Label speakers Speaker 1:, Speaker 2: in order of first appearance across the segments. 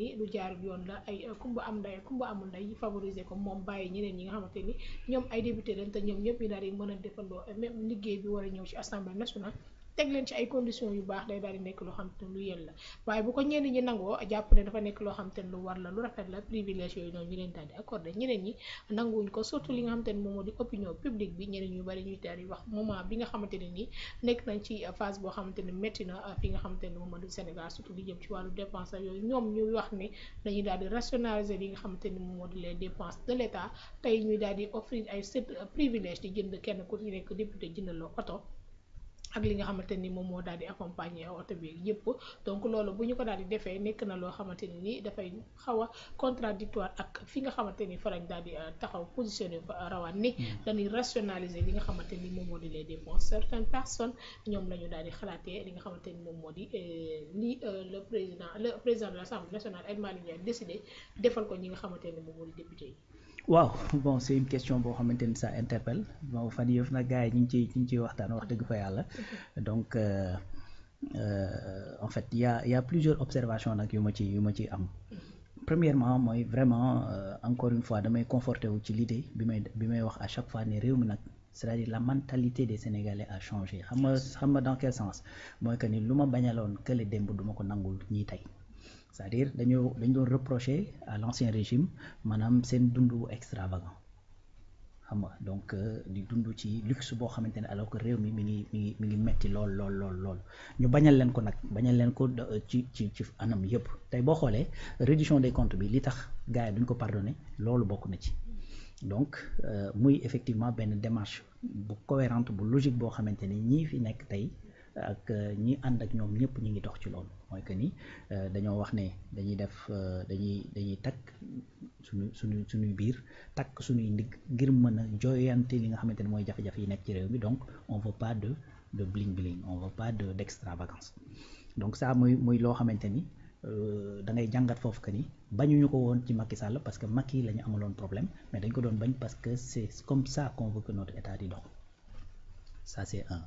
Speaker 1: ni lu jaar yoon la ay kumba am nday kumba amul nday favoriser ko moom bàyyi ñeneen ñi nga xamante ni ñoom ay député lañ te ñoom ñëpp ñu daal di mën a defandoo même liggéey bi war a ñëw ci assemblée nationale teg leen ci ay conditions yu baax day daal di nekk loo xam te lu yel la waaye bu ko ñenn ñi nangoo jàpp ne dafa nekk loo xam te lu war la lu rafet la privilège yooyu noonu ñu leen daal di accordé ñeneen ñi nanguwuñ ko surtout li nga xamante ne moom moo di opinion publique bi ñeneen ñu bari ñuy daal di wax moment bi nga xamante ne nii nekk nañ ci phase boo xamante ne métti na fi nga xamante ne moom moo di Sénégal surtout li jëm ci wàllu dépense yooyu ñoom ñuy wax ne dañuy daal di rationaliser li nga xamante ni moom moo di les dépenses de l'État tey ñuy daal di offrir ay privilège di jënd kenn ku ci nekk député jëndaloo oto ak li nga xamante ni moom moo daal di accompagner oto bi yëpp donc loolu bu ñu ko daal di defee nekk na loo xamante ni nii dafay xaw a contradictoire ak fi nga xamante ni fa lañ daal di taxaw positionné fa rawaan ni dañuy rationaliser li nga xamante ni moom moo di les dépenses certaines personnes ñoom la ñu daal di xalaatee li nga xamante ni moom moo di li le président de l'Assemblée nationale El Malick Ndiaye décidé defal ko ñi nga xamante ni moom moo di député yi.
Speaker 2: waaw bon c'est une question boo xamante ni ça interpelle bon fan yëf nag gars yi ñu ngi ciy waxtaan wax dëgg fa yàlla donc en fait y a plusieurs observations nag yu ma ci am premièrement mooy vraiment encore une fois damay conforté wu ci l'idée bi may wax à chaque fois ne réew mi nag c'est-à-dire la mentalité des Sénégalais a changé xam nga dans quel sens mooy que ni lu ma bañaloon kële démb du ma ko nangul ñii tey c'est-à-dire dañ doon reprocher à l'ancien régime maanaam seen dundu extravagant xam nga donc di dund ci luxe boo xamante ne alors que réew mi mi ngi metti lool ñu bañal leen ko ci anam yëpp tey boo xoolee reddition des comptes bi li tax gars yi duñ ko pardonner loolu bokk na ci donc muy effectivement benn démarche bu cohérente bu logique boo xamante ni ñii fi nekk tey ak ñi ànd ak ñoom ñëpp ñi ngi dox ci loolu mooy que ni dañoo wax ne dañuy def dañuy takk suñuy biir takk suñuy ndigg ngir mën a jooyante li nga xamante ne mooy jafe-jafe yi nekk ci réew mi donc on veut pas de bling bling on veut pas d'extravagance donc ça muy loo xamante ni da ngay jàngat foofu que ni bañuñu ko woon ci Macky Sall parce que Macky la ñu amaloon problème mais dañ ko doon bañ parce que c'est comme ça qu'on veut que notre état di dox. Ça c'est un.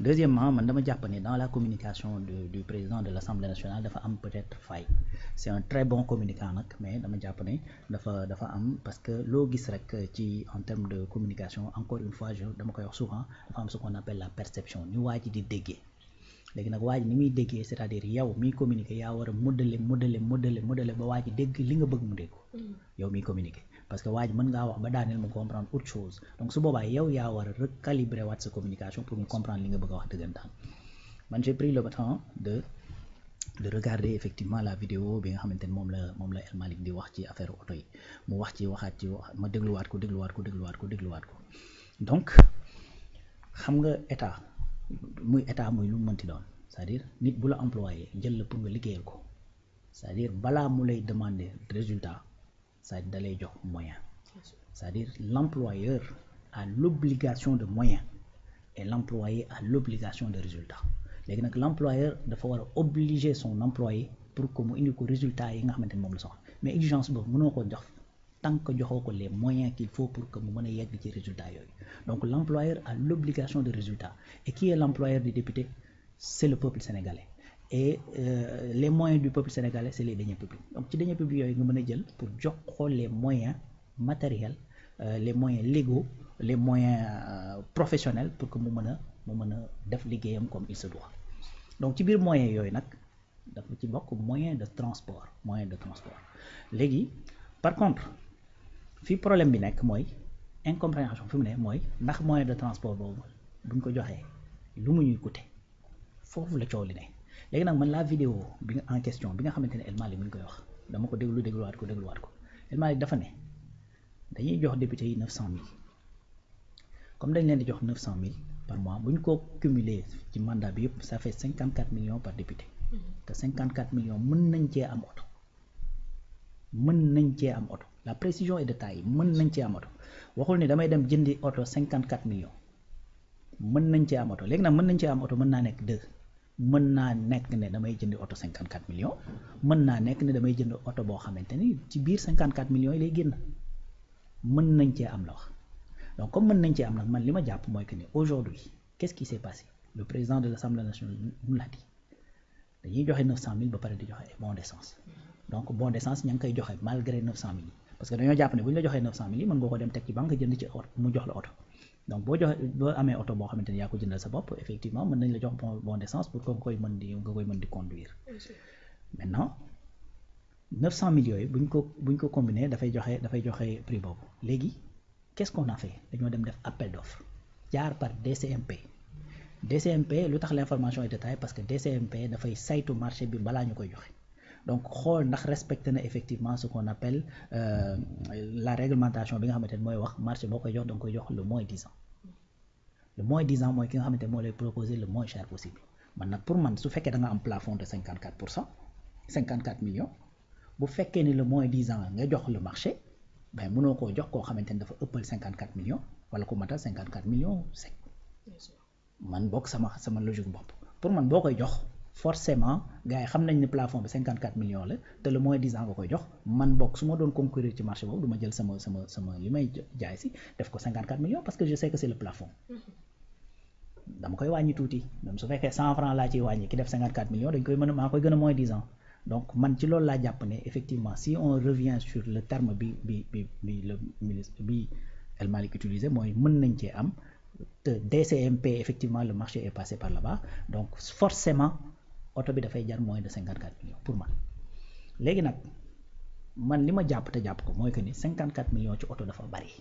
Speaker 2: Deuxièmement, man dama jàpp ne dans la communication du président de l'Assemblée nationale dafa am peut-être faille. C'est un très bon communicant nag mais dama jàpp ne dafa am parce que loo gis rek ci en termes de communication encore une fois dama koy wax souvent dafa am ce qu'on appelle la perception ni waa ji di déggee léegi nag waa ji ni muy déggee c'est-à-dire yow miy communiquer yaa war a modeler ba waa ji dégg li nga bëgg mu dégg yow miy communiquer. Parce que waa ji mën ngaa wax ba daaneel mu comprendre autre chose donc su boobaa yow yaa war a recalibrer waat sa communication pour mu comprendre li nga bëgg a wax dëggantaan man j'ai pris le temps de regarder effectivement la vidéo bi nga xamante ne moom la El Malick di wax ci affaire oto yi mu wax ci waxaat ci ma dégluwaat ko donc xam nga état muy lu mu mënti doon c'est-à-dire nit bu la employé jël la pour nga liggéeyal ko c'est-à-dire balaa mu lay demander résultat ça dalay jox moyen c'est-à-dire l'employeur a l'obligation de moyen et l'employé a l'obligation de résultat léegi nag l'employeur dafa war a obliger son employé pour que mu indi ko résultat yi nga xamante ne moom la soxla mais exigence boobu mënoo ko jox tant que joxoo ko les moyens qu'il faut pour que mu mën a yegg ci résultat yooyu donc l'employeur a l'obligation de résultat et qui est l'employeur du député c'est le peuple sénégalais et les moyens du peuple sénégalais c'est les deniers publics donc ci deniers publics yooyu nga mën a jël pour jox ko les moyens matériels les moyens légaux les moyens professionnels pour que mu mën a def liggéeyam comme il se doit donc ci biir moyens yooyu nag dafa ci bokk moyen de transport léegi par contre fi problème bi nekk mooy incompréhension fi mu ne mooy ndax moyen de transport boobu buñ ko joxee lu mu ñuy coûter foofu la coow li ne léegi nag man la vidéo bi nga en question bi nga xamante ne El Malick mi ngi koy wax dama ko dégluwaat ko El Malick dafa ne dañuy jox député yi 900 000 comme dañ leen di jox 900 000 par mois bu ñu ko cumuler ci mandat bi yëpp ça fait 54 millions par député te 54 millions mën nañ cee am oto la précision est de taille mën nañ cee am oto waxul ne damay dem jëndi oto 54 millions mën nañ cee am oto léegi nag mën nañ cee am oto mën naa nekk deux mën naa nekk ne damay jënd oto 54 millions mën naa nekk ne damay jënd oto boo xamante ni ci biir 54 millions yi lay génn mën nañ cee am la wax donc comme mën nañ cee am nag man li ma jàpp mooy que ni aujourd'hui qu'est-ce qui s'est passé le président de l'Assemblée nationale nous l'a dit dañuy joxe 900 000 ba pare di joxe ay bons d'essence donc bon d'essence ña ngi koy joxe malgré 900 000 parce que dañoo jàpp ne bu ñu la joxee 900 000 mën nga ko dem teg ci banque jënd ci oto mu jox la oto donc boo amee oto boo xamante ni yaa ko jëndal sa bopp effectivement mën nañ la jox bon d'essence pour que nga koy mën di conduire maintenant 900 000 yooyu buñ ko combiner dafay joxe prix boobu léegi qu'est-ce qu'on a fait dañoo dem def appel d'offres jaar par DCMP lu tax l'information est détaillée parce que DCMP dafay saytu marché bi balaa ñu koy joxe donc xool ndax respecté na effectivement ce qu'on appelle la réglementation bi nga xamante ne mooy wax marché boo koy jox da nga koy jox le moins 10 ans le moins 10 ans mooy ki nga xamante ne moo lay proposer le moins cher possible man nag pour man su fekkee da nga am plafond de 54 millions bu fekkee ni le moins 10 ans nga jox le marché ben mënoo koo jox koo xamante ne dafa ëppal 54 millions wala ku matal 54 millions sec man bokk sama logique bopp pour man boo koy jox forcément gars yi xam nañ ne plafond bi 54 millions la te le moins 10 ans nga koy jox man bokk su ma doon concourir ci marché boobu du ma jël sama li may jaay si def ko 54 millions parce que je sais que c'est le plafond dama koy wàññi tuuti même su fekkee 100 francs laa ciy wàññi ki def 54 millions dañ koy mën a maa koy gën a moins 10 ans donc man ci loolu laa jàpp ne effectivement si on revient sur le terme bi le ministre bi El Malick utilisé mooy mën nañ cee am te DCMP effectivement le marché est passé par là-bas donc forcément oto bi dafay jar moins de 54 millions pour man léegi nag man li ma jàpp te jàpp ko mooy que ni 54 millions ci oto dafa bari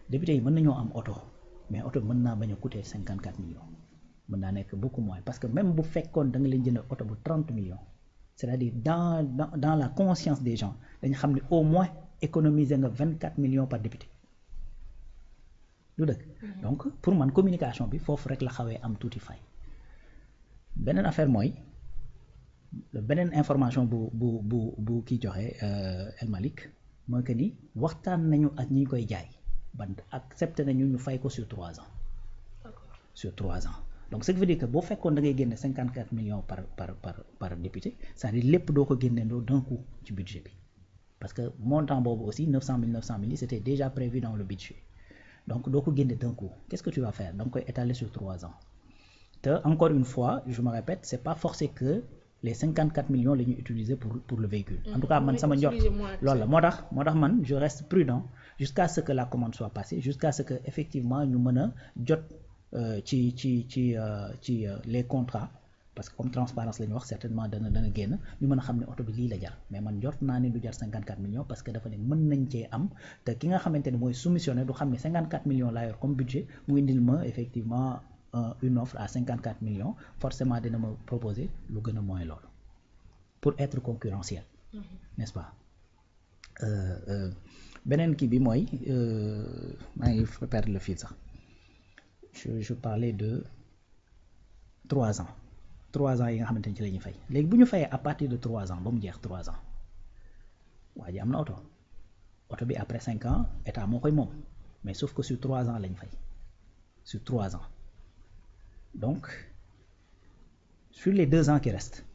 Speaker 2: député yi mën nañoo am oto mais oto bi mën naa bañ a coûter 54 millions mën naa nekk beaucoup moins parce que même bu fekkoon da nga leen jënd oto bu 30 millions c'est-à-dire dans la conscience des gens dañu xam ne au moins économiser nga 24 millions par député lu dëgg donc pour man communication bi foofu rek la xawee am tuuti fay beneen affaire mooy beneen information bu kii joxe El Malick mooy que ni waxtaan nañu ak ñi koy jaay ban accepté nañu ñu fay ko sur 3 ans sur 3 ans donc ce qui veut dire que boo fekkoon da ngay génne 54 millions par député c'est-à-dire lépp doo ko génneendoo d'un coup ci budget bi parce que montant boobu aussi 900 000 c'était déjà prévu dans le budget donc doo ko génne d'un coup qu'est-ce que tu vas faire da nga koy étaler sur 3 ans te encore une fois je me répète c'est pas forcé que les 54 millions la ñuy utiliser pour le véhicule en tout cas man sama njort loolu la moo tax man je reste prudent jusqu'à ce que la commande soit passée jusqu'à ce que effectivement ñu mën a jot ci les contrats parce que comme transparence la ñu wax certainement dana génn ñu mën a xam ne oto bi lii la jar mais man jort naa ne du jar 54 millions parce que dafa ne mën nañ cee am te ki nga xamante ne mooy soumissionné du xam ne 54 millions laa yor comme budget mu indil ma effectivement une offre à 54 millions forcément dina ma proposer lu gën a moins loolu pour être concurrentiel n'est-ce pas beneen kii bi mooy maa ngi perdre le fil sax je parlais de 3 ans 3 ans yi nga xamante ne ci la ñuy fay léegi bu ñu fayee à partir de 3 ans ba mu jeex 3 ans waa ji am na oto bi après 5 ans état moo koy moom mais sauf que sur 3 ans lañ fay sur 3 ans donc sur les 2 ans qui restent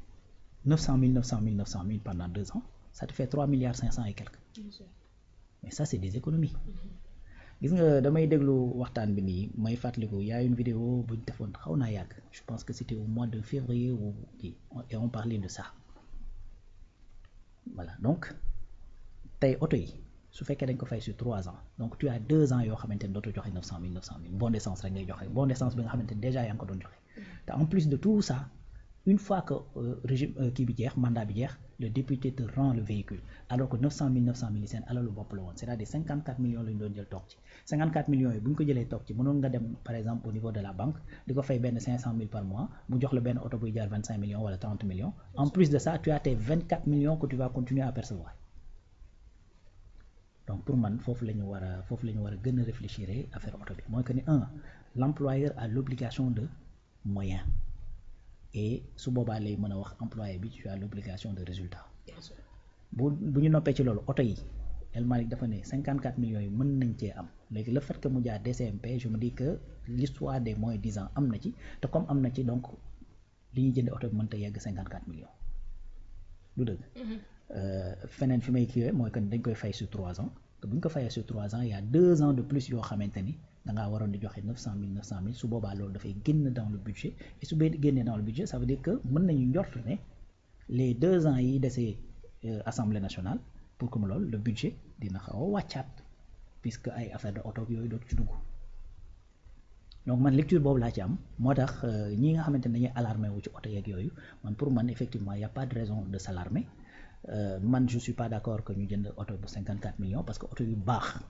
Speaker 2: 900 000 pendant 2 ans ça te fait 3 milliards 500 et quelques mais ça c'est des économies gis nga damay déglu waxtaan bi nii may fàttaliku y a une vidéo bu ñu defoon xaw naa yàgg je pense que c'était au mois de février ou et on parlait de ça voilà donc tey oto yi su fekkee dañ ko fay sur 3 ans donc tu as 2 ans yoo xamante ne dootoo joxe 900 000 bon d'essence rek ngay joxe bon d'essence bi nga xamante ne déjà yaa ngi ko doon joxe te en plus de tout ça une fois que régime kii bi jeex mandat bi jeex le député te rend le véhicule alors que 900 000 seen alalu bopp la woon c'est-à-dire 54 millions la ñu doon jël toog ci 54 millions yi bu ñu ko jëlee toog ci mënoon nga dem par exemple au niveau de la banque di ko fay benn 500 000 par mois mu jox la benn oto buy jaar 25 millions wala 30 millions en plus de ça tu as tes 24 millions que tu vas continuer à percevoir donc pour man foofu la ñu war a gën a réfléchir affaire oto bi mooy que ni l'employeur a l'obligation de moyens et su boobaa lay mën a wax employé bi tu as l'obligation de résultat bu ñu noppee ci loolu oto yi El Malick dafa ne 54 millions yi mën nañ cee am léegi le fait que mu jaar DCMP je me dis que l'histoire des moins 10 ans am na ci te comme am na ci donc li ñuy jënde oto bi mënta yegg 54 millions lu dëgg feneen fi may kiiwee mooy que dañ koy fay sur 3 ans te bu ñu ko fayee sur 3 ans il y a 2 ans de plus yoo xamante ni dangaa waroon di joxe 900 000 su boobaa loolu dafay génn dans le budget et su bee génnee dans le budget ça veut dire que mën nañu njort ne les 2 ans yi desee Assemblée nationale pour que mu loolu le budget dina xaw a wàccaat puisque ay affaire de oto yooyu dootu ci dugg donc man lecture boobu laa ci am moo tax ñi nga xamante ne dañuy alarmé wu ci oto yeeg yooyu man pour man effectivement y a pas de raison de s'alarmer man je suis pas d'accord que ñu jënd oto bu 54 millions parce que oto yu baax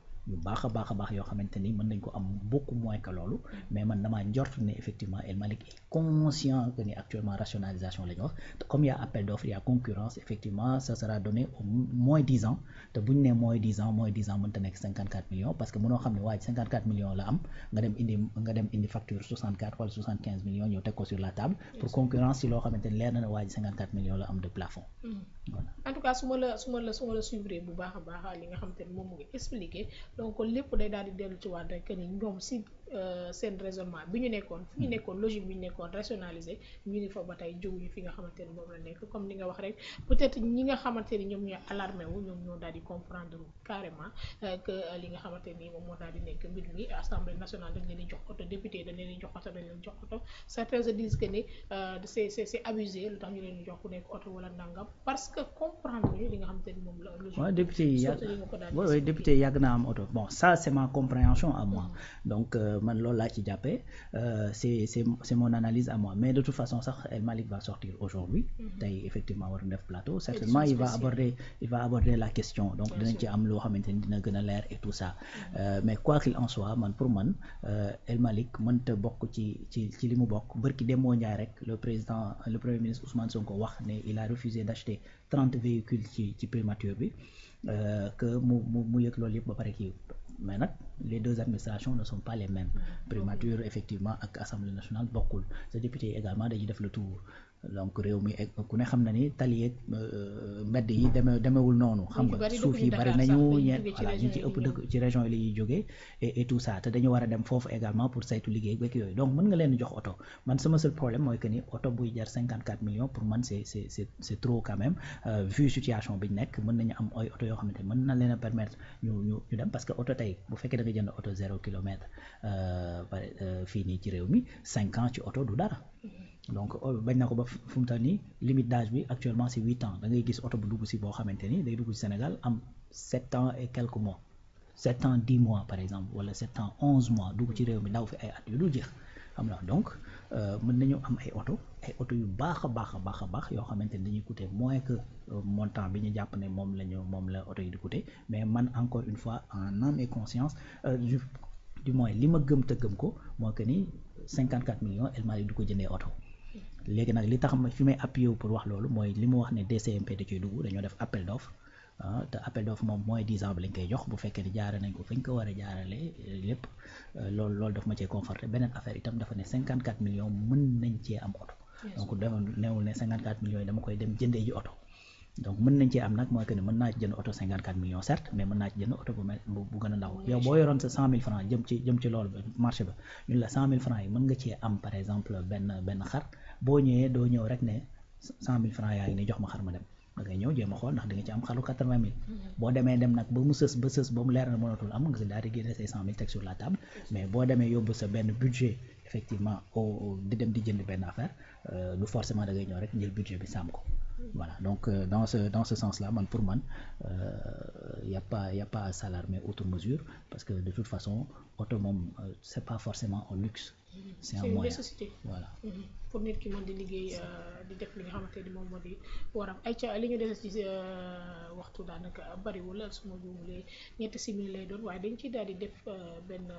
Speaker 2: a baax yoo xamante ni mën nañ ko am beaucoup moins que loolu mais man damaa njort ne effectivement El Malick est conscient que ni actuellement rationalisation la ñu wax te comme il y a appel d'offres il y a concurrence effectivement ça sera donné au moins 10 ans te bu ñu nee moins 10 ans mënta nekk 54 millions parce que mënoo xam ne waa ji 54 millions la am nga dem indi facture 64 wala 75 millions ñëw teg ko sur la table pour concurrence si loo xamante ni leer na ne waa ji 54 millions la am de plafond.
Speaker 1: Voilà. En tout cas su ma la suivre bu baax a baax li nga xamante ni moom mu ngi expliqué donc lépp day daal di dellu ci waat rek ni ñoom si seen raisonnement bi ñu nekkoon fi ñu nekkoon logique bi ñu nekkoon rationalisé ñu ngi fa ba tey jóguñu fi nga xamante ni moom la nekk comme ni nga wax rek peut-être ñi nga xamante ni ñoom ñooy alarmé wu ñoom ñoo daal di comprendre carrément que li nga xamante ni moom moo daal di nekk mbir mi assemblée nationale dañ leen di jox oto député dañ leen di jox oto dañ leen jox oto certains se disent que ni c'est abusé lu tax ñu leen di jox ku nekk oto wala nangam parce que comprendre ñu li nga xamante ni moom la logique.
Speaker 2: Ouais, député yàgg naa am oto bon ça c'est ma compréhension à moi donc man loolu laa ci jàppee c'est mon analyse à moi mais de toute façon sax El Malick va sortir aujourd'hui tey effectivement war def plateau certainement il va aborder la question donc dinañ ci am loo xamante ni dina gën a leer et tout ça mais quoi qu'il en soit man pour man El Malick mënta bokk ci li mu bokk bërki demoo Ndiaye rek le premier ministre Ousmane Sonko wax ne il a refusé d'acheter 30 véhicules ci primature bi que mu yëg loolu yëpp ba pare kii mais nag les deux administrations ne sont pas les mêmes primature effectivement ak assemblée nationale bokkul ce député également dañuy def le tour donc réew mi ku ne xam na ni tali yeeg mbedd yi demewul noonu xam nga suuf yi bari nañu voilà ñu ci ëpp dëkk ci région yi la ñuy jógee et tout ça te dañu war a dem foofu également pour saytu liggéey bekk yooyu donc mën nga leen jox oto man sama seul problème mooy que ni oto buy jar 54 millions pour man c'est trop quand même vu situation bi ñu nekk mën nañu am ay oto yoo xamante mën na leen a permettre ñu dem parce que oto tey bu fekkee da nga jënd oto 0 kilomètre fii nii ci réew mi 5 ans ci oto du dara donc bañ na ko ba fu mu toll nii limite d'âge bi actuellement c'est 8 ans da ngay gis oto bu dugg si boo xamante ni day dugg si Sénégal am 7 ans et quelques mois 7 ans 10 mois par exemple wala 7 ans 11 mois dugg ci réew mi daw fi ay at yu dul jeex xam nga donc mën nañu am ay oto yu baax a baax yoo xamante ni dañuy coûter moins que montant bi ñu jàpp ne moom la oto yi di coûter mais man encore une fois en âme et conscience du moins li ma gëm te gëm ko moo que ni 54 millions El Malick du ko jëndee oto léegi nag li tax fi may appuyé wu pour wax loolu mooy li mu wax ne DCMP da ciy dugg dañoo def appel d'offre te appel d'offre moom mooy 10 ans bi lañ koy jox bu fekkee ne jaare nañ ko fañ ko war a jaarale lépp loolu daf ma cee conforté beneen affaire itam dafa ne 54 millions mën nañ cee am oto donc newul ne 54 millions yi dama koy dem jëndee ji oto donc mën nañ cee am nag mooy que ne mën naa ci jënd oto 54 millions certes mais mën naa ci jënd oto bu gën a ndaw yow boo yoroon sa 100 000 francs jëm ci loolu marché ba ñun la 100 000 francs yi mën nga cee am par exemple benn xar boo ñëwee doo ñëw rek ne 100 000 francs yaa ngi ne jox ma xar ma dem da ngay ñëw jéem a xool ndax di nga ci am xaru 80 000 boo demee dem nag ba mu sës ba mu leer na mënatul am nga si daal di génne say 100 000 teg sur la table mais boo demee yóbbu sa benn budget effectivement di dem di jënd benn affaire du forcément da ngay ñëw rek jël budget bi sàmm ko voilà donc dans ce sens-là man pour man y a pas à s'alarmer outre mesure parce que de toute façon oto moom c'est pas forcément un luxe c'est un moyen
Speaker 1: nécessité
Speaker 2: voilà
Speaker 1: pour nit ki mën di liggéey di def li nga xamante ni moom moo di waram ay ca li ñu des ci waxtu daanaka bariwul su ma juumulee ñetti simili lay doon waaye dañ ci daal di def benn